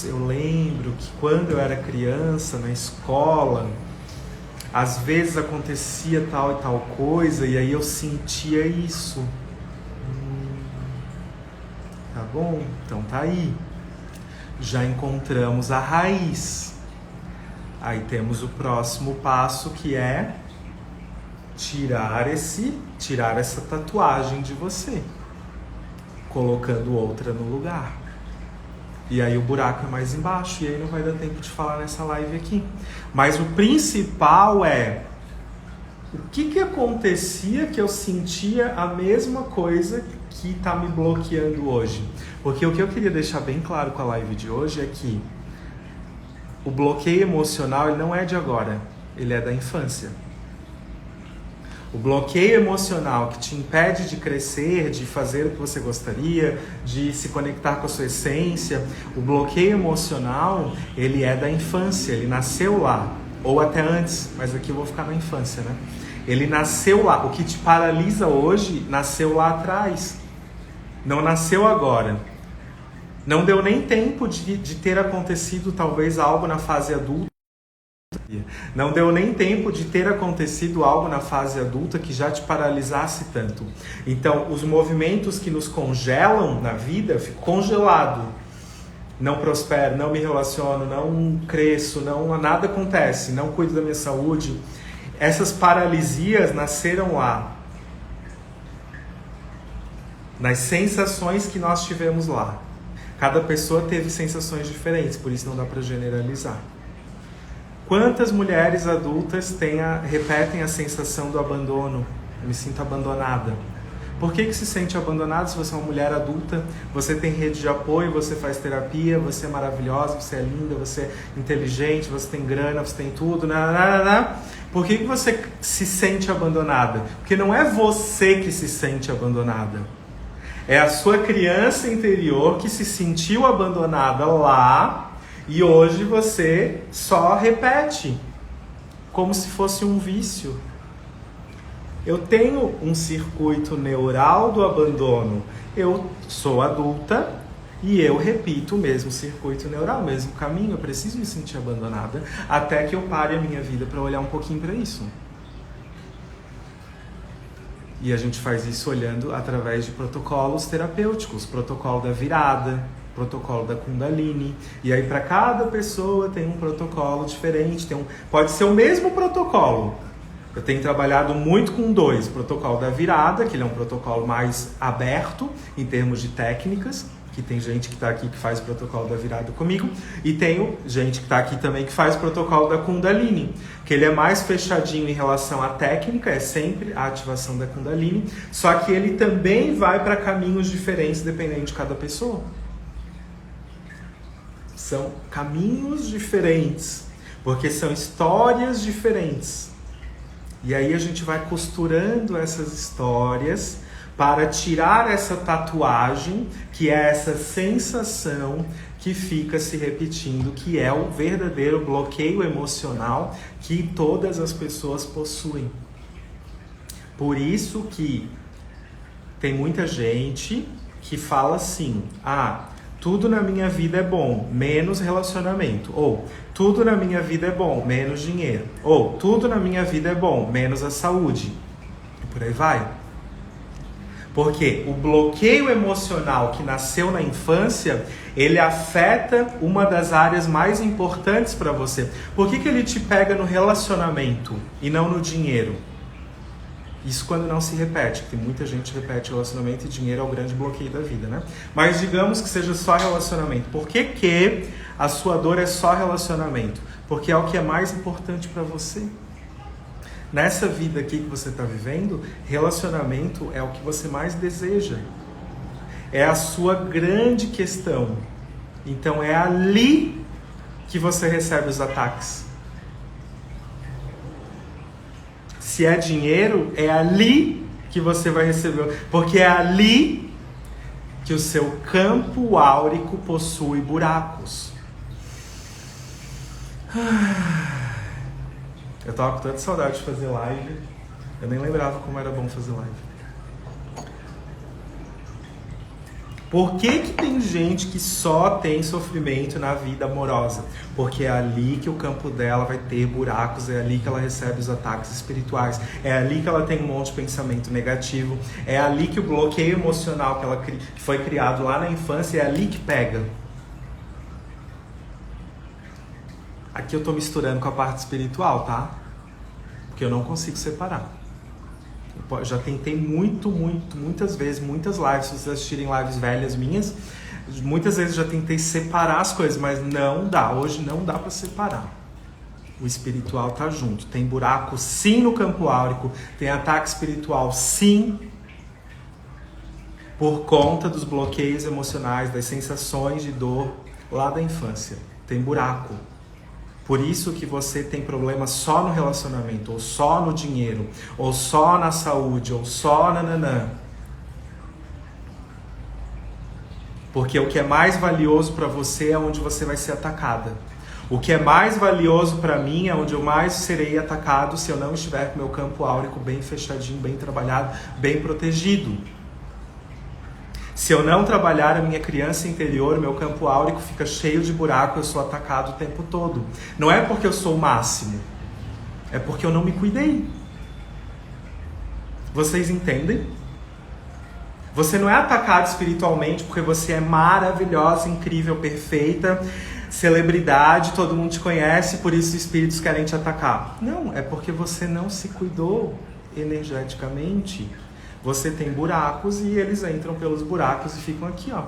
Eu lembro que quando eu era criança, na escola, às vezes acontecia tal e tal coisa, e aí eu sentia isso. Tá bom? Então tá aí. Já encontramos a raiz. Aí temos o próximo passo, que é tirar essa tatuagem de você, colocando outra no lugar. E aí o buraco é mais embaixo, e aí não vai dar tempo de falar nessa live aqui. Mas o principal é o que acontecia que eu sentia a mesma coisa que está me bloqueando hoje. Porque o que eu queria deixar bem claro com a live de hoje é que o bloqueio emocional ele não é de agora, ele é da infância. O bloqueio emocional que te impede de crescer, de fazer o que você gostaria, de se conectar com a sua essência, o bloqueio emocional, ele é da infância, ele nasceu lá, ou até antes, mas aqui eu vou ficar na infância, né? Ele nasceu lá, o que te paralisa hoje, nasceu lá atrás, não nasceu agora. Não deu nem tempo de ter acontecido talvez algo na fase adulta. Não deu nem tempo de ter acontecido algo na fase adulta que já te paralisasse tanto. Então, os movimentos que nos congelam na vida, eu fico congelado. Não prospero, não me relaciono, não cresço, nada acontece, não cuido da minha saúde. Essas paralisias nasceram lá. Nas sensações que nós tivemos lá. Cada pessoa teve sensações diferentes, por isso não dá para generalizar. Quantas mulheres adultas repetem a sensação do abandono? Eu me sinto abandonada. Por que se sente abandonado se você é uma mulher adulta, você tem rede de apoio, você faz terapia, você é maravilhosa, você é linda, você é inteligente, você tem grana, você tem tudo, nananana. Por que você se sente abandonada? Porque não é você que se sente abandonada. É a sua criança interior que se sentiu abandonada lá e hoje você só repete, como se fosse um vício. Eu tenho um circuito neural do abandono. Eu sou adulta e eu repito o mesmo circuito neural, o mesmo caminho. Eu preciso me sentir abandonada até que eu pare a minha vida para olhar um pouquinho para isso. E a gente faz isso olhando através de protocolos terapêuticos, protocolo da virada, protocolo da Kundalini. E aí para cada pessoa tem um protocolo diferente, pode ser o mesmo protocolo. Eu tenho trabalhado muito com dois, o protocolo da virada, que ele é um protocolo mais aberto em termos de técnicas, que tem gente que está aqui que faz o protocolo da virada comigo, e tenho gente que está aqui também que faz o protocolo da Kundalini, que ele é mais fechadinho em relação à técnica, é sempre a ativação da Kundalini, só que ele também vai para caminhos diferentes dependendo de cada pessoa. São caminhos diferentes, porque são histórias diferentes. E aí a gente vai costurando essas histórias para tirar essa tatuagem, que é essa sensação que fica se repetindo, que é o verdadeiro bloqueio emocional que todas as pessoas possuem. Por isso que tem muita gente que fala assim, tudo na minha vida é bom, menos relacionamento. Ou, tudo na minha vida é bom, menos dinheiro. Ou, tudo na minha vida é bom, menos a saúde. E por aí vai. Porque o bloqueio emocional que nasceu na infância, ele afeta uma das áreas mais importantes para você. Por que ele te pega no relacionamento e não no dinheiro? Isso quando não se repete, porque muita gente repete relacionamento e dinheiro é o grande bloqueio da vida, né? Mas digamos que seja só relacionamento. Por que a sua dor é só relacionamento? Porque é o que é mais importante para você. Nessa vida aqui que você está vivendo, relacionamento é o que você mais deseja. É a sua grande questão. Então é ali que você recebe os ataques. Se é dinheiro, é ali que você vai receber. Porque é ali que o seu campo áurico possui buracos. Eu tava com tanta saudade de fazer live. Eu nem lembrava como era bom fazer live. Por que tem gente que só tem sofrimento na vida amorosa? Porque é ali que o campo dela vai ter buracos, é ali que ela recebe os ataques espirituais, é ali que ela tem um monte de pensamento negativo, é ali que o bloqueio emocional que foi criado lá na infância, é ali que pega. Aqui eu tô misturando com a parte espiritual, tá? Porque eu não consigo separar. Eu já tentei muitas vezes, muitas lives, se vocês assistirem lives velhas minhas, muitas vezes já tentei separar as coisas, mas não dá, hoje não dá para separar. O espiritual tá junto, tem buraco sim no campo áurico, tem ataque espiritual sim, por conta dos bloqueios emocionais, das sensações de dor lá da infância, tem buraco. Por isso que você tem problema só no relacionamento, ou só no dinheiro, ou só na saúde, ou só nananã. Porque o que é mais valioso para você é onde você vai ser atacada. O que é mais valioso para mim é onde eu mais serei atacado se eu não estiver com meu campo áurico bem fechadinho, bem trabalhado, bem protegido. Se eu não trabalhar a minha criança interior, meu campo áurico fica cheio de buraco, eu sou atacado o tempo todo. Não é porque eu sou o máximo, é porque eu não me cuidei. Vocês entendem? Você não é atacado espiritualmente porque você é maravilhosa, incrível, perfeita, celebridade, todo mundo te conhece, por isso os espíritos querem te atacar. Não, é porque você não se cuidou energeticamente. Você tem buracos e eles entram pelos buracos e ficam aqui, ó.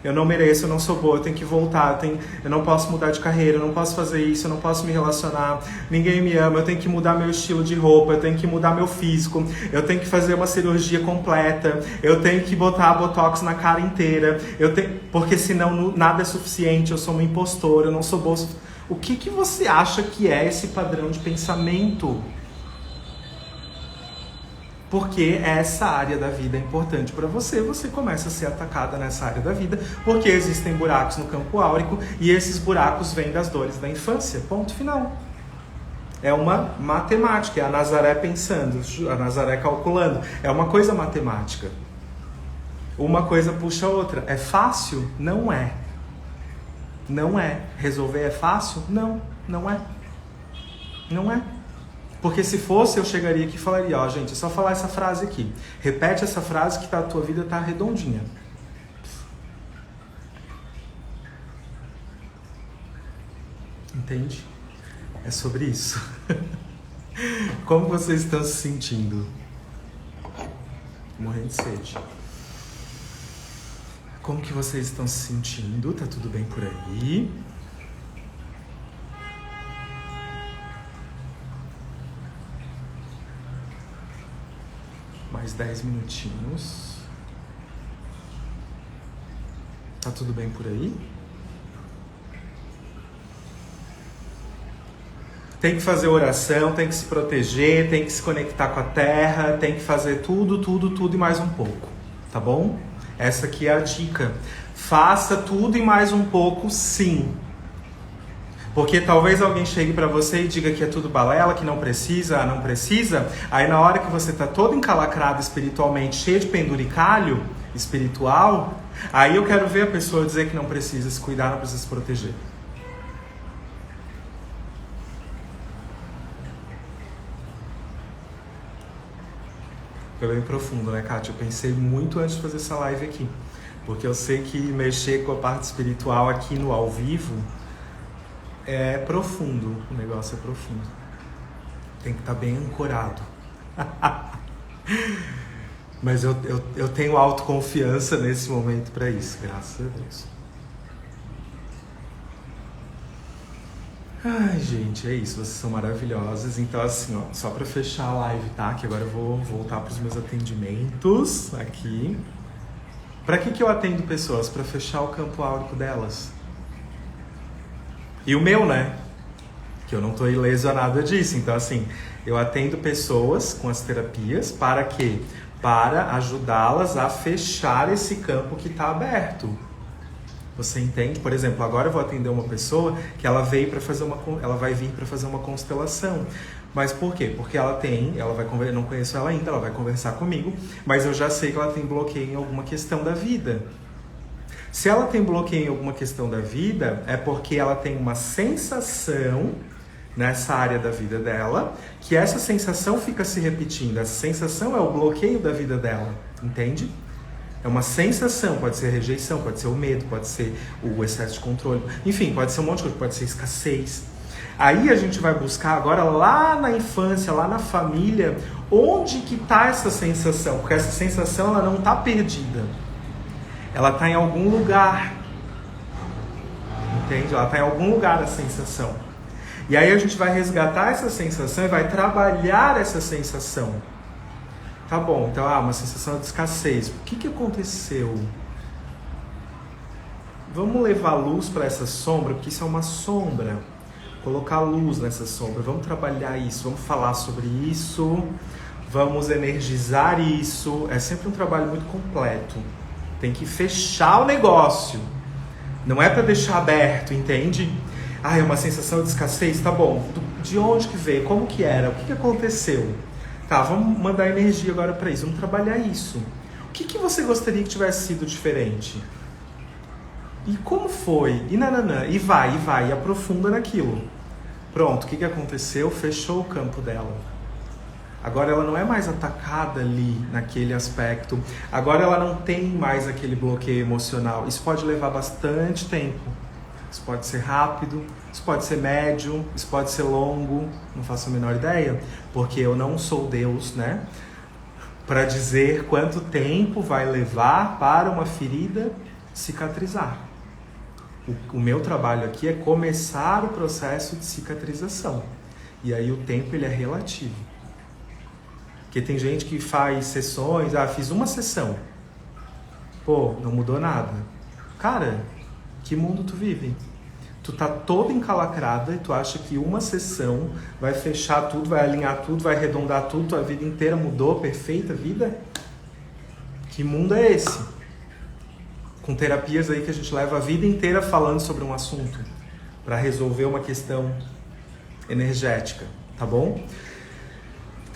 eu não mereço, eu não sou boa, eu tenho que voltar, eu não posso mudar de carreira, eu não posso fazer isso, eu não posso me relacionar, ninguém me ama, eu tenho que mudar meu estilo de roupa, eu tenho que mudar meu físico, eu tenho que fazer uma cirurgia completa, eu tenho que botar botox na cara inteira, porque senão nada é suficiente, eu sou uma impostora, eu não sou boa. O que você acha que é esse padrão de pensamento? Porque essa área da vida é importante para você, você começa a ser atacada nessa área da vida, porque existem buracos no campo áurico e esses buracos vêm das dores da infância. Ponto final. É uma matemática, é a Nazaré pensando, a Nazaré calculando. É uma coisa matemática. Uma coisa puxa a outra. É fácil? Não é. Não é. Resolver é fácil? Não, não é. Não é. Porque se fosse, eu chegaria aqui e falaria, ó, gente, é só falar essa frase aqui. Repete essa frase que a tua vida tá redondinha. Entende? É sobre isso. Como vocês estão se sentindo? Morrendo de sede. Como que vocês estão se sentindo? Tá tudo bem por aí? Mais 10 minutinhos. Tá tudo bem por aí? Tem que fazer oração, tem que se proteger, tem que se conectar com a terra, tem que fazer tudo e mais um pouco, tá bom? Essa aqui é a dica. Faça tudo e mais um pouco, sim. Porque talvez alguém chegue pra você e diga que é tudo balela, que não precisa. Aí na hora que você tá todo encalacrado espiritualmente, cheio de penduricalho espiritual, aí eu quero ver a pessoa dizer que não precisa se cuidar, não precisa se proteger. Foi bem profundo, né, Kátia? Eu pensei muito antes de fazer essa live aqui. Porque eu sei que mexer com a parte espiritual aqui no ao vivo é profundo. O negócio é profundo. Tem que estar bem ancorado. Mas eu tenho autoconfiança nesse momento para isso, graças a Deus. Ai, gente, é isso, vocês são maravilhosas. Então, assim, ó, só pra fechar a live, tá? Que agora eu vou voltar pros meus atendimentos aqui. Pra que eu atendo pessoas? Pra fechar o campo áurico delas. E o meu, né? Que eu não tô ileso a nada disso. Então, assim, eu atendo pessoas com as terapias para quê? Para ajudá-las a fechar esse campo que tá aberto. Você entende? Por exemplo, agora eu vou atender uma pessoa que ela vai vir para fazer uma constelação. Mas por quê? Porque não conheço ela ainda, ela vai conversar comigo, mas eu já sei que ela tem bloqueio em alguma questão da vida. Se ela tem bloqueio em alguma questão da vida, é porque ela tem uma sensação nessa área da vida dela, que essa sensação fica se repetindo. Essa sensação é o bloqueio da vida dela, entende? É uma sensação, pode ser rejeição, pode ser o medo, pode ser o excesso de controle, enfim, pode ser um monte de coisa, pode ser escassez. Aí a gente vai buscar agora lá na infância, lá na família, onde que está essa sensação, porque essa sensação ela não está perdida, ela está em algum lugar, entende? Ela está em algum lugar a sensação. E aí a gente vai resgatar essa sensação e vai trabalhar essa sensação. Tá bom, então, uma sensação de escassez. O que aconteceu? Vamos levar luz para essa sombra, porque isso é uma sombra. Colocar luz nessa sombra. Vamos trabalhar isso, vamos falar sobre isso, vamos energizar isso. É sempre um trabalho muito completo. Tem que fechar o negócio. Não é para deixar aberto, entende? É uma sensação de escassez? Tá bom. De onde que veio? Como que era? O que aconteceu? Tá, vamos mandar energia agora para isso, vamos trabalhar isso. O que você gostaria que tivesse sido diferente? E como foi? E nananã, e vai, e aprofunda naquilo. Pronto, o que aconteceu? Fechou o campo dela. Agora ela não é mais atacada ali, naquele aspecto. Agora ela não tem mais aquele bloqueio emocional. Isso pode levar bastante tempo. Isso pode ser rápido, isso pode ser médio, isso pode ser longo, não faço a menor ideia, porque eu não sou Deus, né? Para dizer quanto tempo vai levar para uma ferida cicatrizar. O meu trabalho aqui é começar o processo de cicatrização. E aí o tempo ele é relativo. Porque tem gente que faz sessões, fiz uma sessão. Pô, não mudou nada. Cara, que mundo tu vive? Tu tá toda encalacrada e tu acha que uma sessão vai fechar tudo, vai alinhar tudo, vai arredondar tudo, tua vida inteira mudou, perfeita vida? Que mundo é esse? Com terapias aí que a gente leva a vida inteira falando sobre um assunto para resolver uma questão energética, tá bom?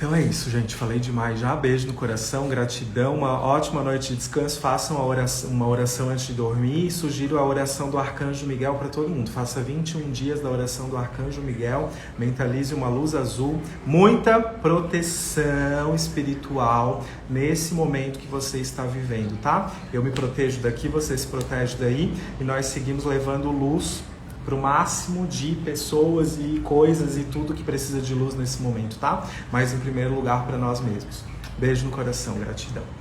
Então é isso, gente. Falei demais já. Beijo no coração, gratidão, uma ótima noite de descanso. Façam uma oração antes de dormir e sugiro a oração do Arcanjo Miguel para todo mundo. Faça 21 dias da oração do Arcanjo Miguel. Mentalize uma luz azul. Muita proteção espiritual nesse momento que você está vivendo, tá? Eu me protejo daqui, você se protege daí e nós seguimos levando luz para o máximo de pessoas e coisas e tudo que precisa de luz nesse momento, tá? Mas em primeiro lugar para nós mesmos. Beijo no coração, gratidão.